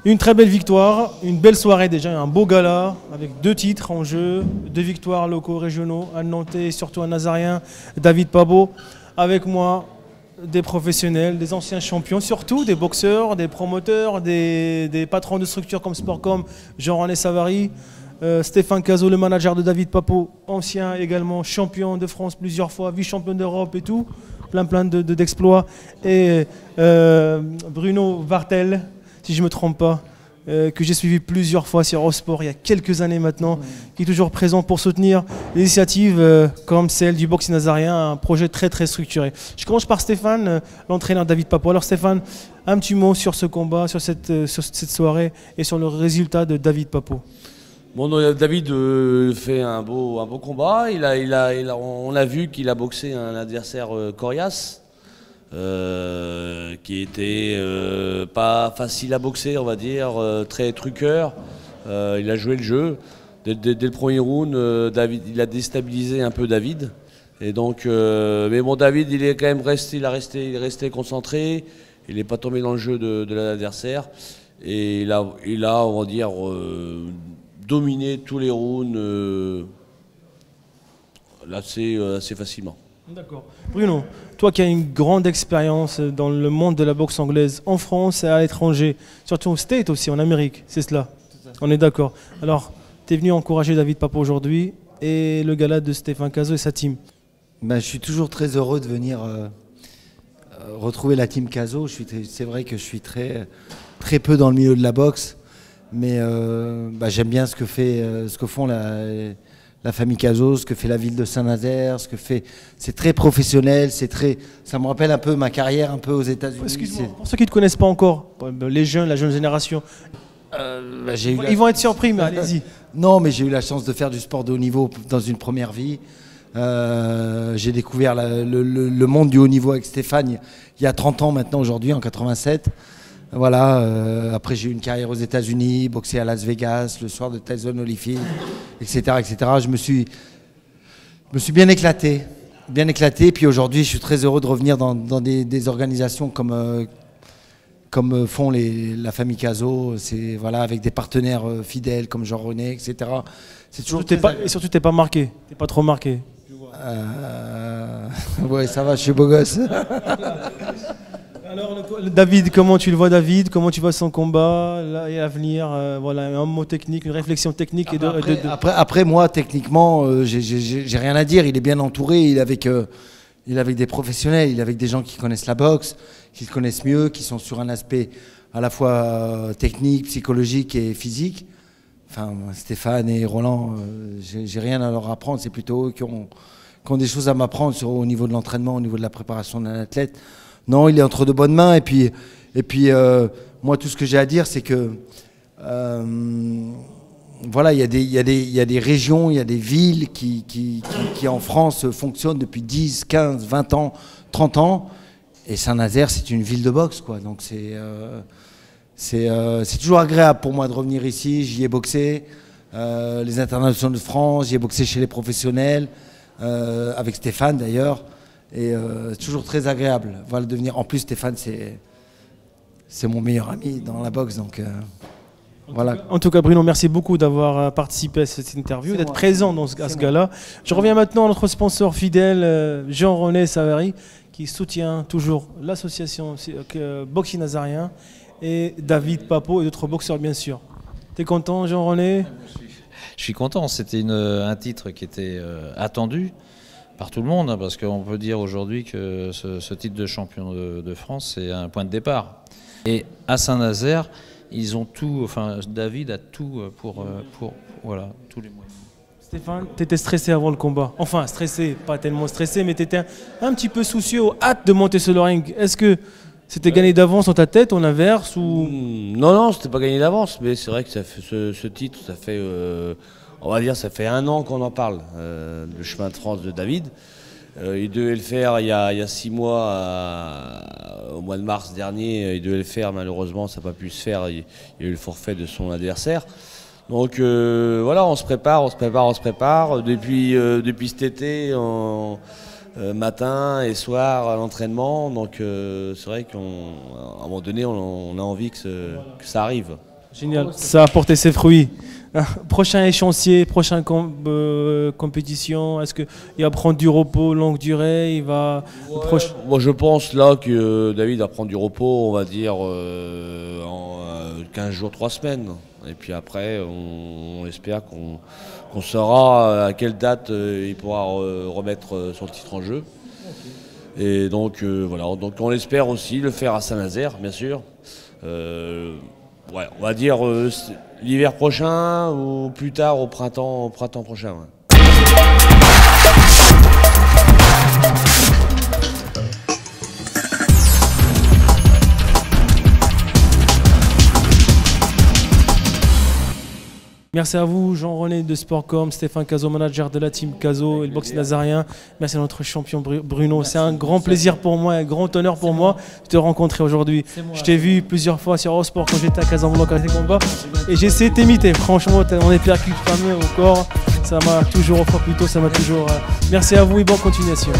Une très belle victoire, une belle soirée déjà, un beau gala avec 2 titres en jeu, 2 victoires locaux, régionaux, un Nantais et surtout un Nazarien, David Pabo. Avec moi, des professionnels, des anciens champions, surtout des boxeurs, des promoteurs, des patrons de structures comme Sportcom, Jean-René Savary, Stéphane Cazot, le manager de David Pabo, ancien également champion de France plusieurs fois, vice-champion d'Europe et tout, plein d'exploits. Et Bruno Vartel, si je ne me trompe pas, que j'ai suivi plusieurs fois sur Eurosport il y a quelques années maintenant, qui est toujours présent pour soutenir des initiatives comme celle du boxe nazarien, un projet très structuré. Je commence par Stéphane, l'entraîneur David Pabo. Alors Stéphane, un petit mot sur ce combat, sur cette soirée et sur le résultat de David Pabo. Bon, David fait un beau combat. On a vu qu'il a boxé un adversaire coriace. Qui était pas facile à boxer, on va dire, très truqueur. Il a joué le jeu. Dès le premier round, il a déstabilisé un peu David. Et donc, mais bon, David, il est quand même resté, il est resté concentré. Il n'est pas tombé dans le jeu de l'adversaire. Et il a, on va dire, dominé tous les rounds assez facilement. D'accord. Bruno, toi qui as une grande expérience dans le monde de la boxe anglaise, en France et à l'étranger, surtout au States aussi, en Amérique, c'est cela. On est d'accord. Alors, tu es venu encourager David Pabo aujourd'hui et le gala de Stéphane Cazot et sa team. Ben, je suis toujours très heureux de venir retrouver la team Cazot. C'est vrai que je suis très peu dans le milieu de la boxe, mais j'aime bien ce que font la famille Cazot, ce que fait la ville de Saint-Nazaire, c'est très professionnel, ça me rappelle un peu ma carrière un peu aux États-Unis. Excuse-moi, pour ceux qui ne te connaissent pas encore, les jeunes, la jeune génération, ils vont être surpris, mais allez-y. Non, mais j'ai eu la chance de faire du sport de haut niveau dans une première vie. J'ai découvert le monde du haut niveau avec Stéphane il y a 30 ans maintenant, aujourd'hui, en 87. Voilà, après j'ai eu une carrière aux États-Unis, boxé à Las Vegas, le soir de Tyson Holyfield, etc., etc. Je me suis bien éclaté. Puis aujourd'hui, je suis très heureux de revenir dans des organisations comme font la famille Cazot, voilà, avec des partenaires fidèles comme Jean-René, etc. C'est toujours et surtout, t'es pas marqué, t'es pas trop marqué. Ouais, ça va, je suis beau gosse. Alors David, comment tu le vois David? Comment tu vois son combat là et à venir? Voilà, un mot technique, une réflexion technique. Après moi, techniquement, j'ai rien à dire. Il est bien entouré. Il est avec des professionnels. Il est avec des gens qui connaissent la boxe, qui le connaissent mieux, qui sont sur un aspect à la fois technique, psychologique et physique. Enfin, Stéphane et Roland, j'ai rien à leur apprendre. C'est plutôt eux qui ont des choses à m'apprendre au niveau de l'entraînement, au niveau de la préparation d'un athlète. Non, il est entre de bonnes mains. Et puis moi, tout ce que j'ai à dire, c'est que voilà, il y a des régions, il y a des villes qui en France fonctionnent depuis 10, 15, 20 ans, 30 ans. Et Saint-Nazaire, c'est une ville de boxe, quoi. Donc c'est toujours agréable pour moi de revenir ici. J'y ai boxé, les internationaux de France, j'y ai boxé chez les professionnels, avec Stéphane d'ailleurs. Et c'est toujours très agréable. Voilà, de venir. En plus, Stéphane, c'est mon meilleur ami dans la boxe. Donc, voilà. En tout cas, Bruno, merci beaucoup d'avoir participé à cette interview, d'être présent à ce gala. Je reviens maintenant à notre sponsor fidèle, Jean-René Savary, qui soutient toujours l'association Boxing Nazarien et David Pabo et d'autres boxeurs, bien sûr. T'es content, Jean-René? Je suis content. C'était un titre qui était attendu par tout le monde, hein, parce qu'on peut dire aujourd'hui que ce titre de champion de France, c'est un point de départ. Et à Saint-Nazaire, ils ont tout, enfin David a tout pour voilà, tous les moyens. Stéphane, tu étais stressé avant le combat. Enfin, stressé, pas tellement stressé, mais tu étais un petit peu soucieux, hâte de monter sur le ring. Est-ce que c'était gagné d'avance dans ta tête, ou l'inverse ou... Non, c'était pas gagné d'avance, mais c'est vrai que ça fait, ce titre, ça fait... on va dire, ça fait 1 an qu'on en parle, le chemin de France de David. Il devait le faire il y a 6 mois, au mois de mars dernier. Il devait le faire, malheureusement, ça n'a pas pu se faire. Il y a eu le forfait de son adversaire. Donc voilà, on se prépare. Depuis cet été, matin et soir à l'entraînement. Donc c'est vrai qu'à un moment donné, on a envie que ça arrive. Génial, ça a apporté ses fruits. Prochain échéancier, prochaine compétition, est-ce qu'il va prendre du repos longue durée, il va... Moi je pense là que David va prendre du repos, on va dire en 15 jours, 3 semaines. Et puis après, on espère qu'on saura à quelle date il pourra remettre son titre en jeu. Et donc voilà, donc on espère aussi le faire à Saint-Nazaire, bien sûr. Ouais, on va dire l'hiver prochain ou plus tard au printemps prochain. Ouais. Merci à vous, Jean-René de Sportcom, Stéphane Cazot, manager de la team Cazot et le boxe nazarien. Merci à notre champion Bruno. C'est un grand plaisir pour moi, un grand honneur pour moi de te rencontrer aujourd'hui. Je t'ai vu plusieurs fois sur Eurosport quand j'étais à Casablanca avec les combats et j'ai essayé de t'imiter. Franchement, on est percute fameux au corps. Ça m'a toujours, enfin plutôt, ça m'a toujours. Merci à vous et bonne continuation.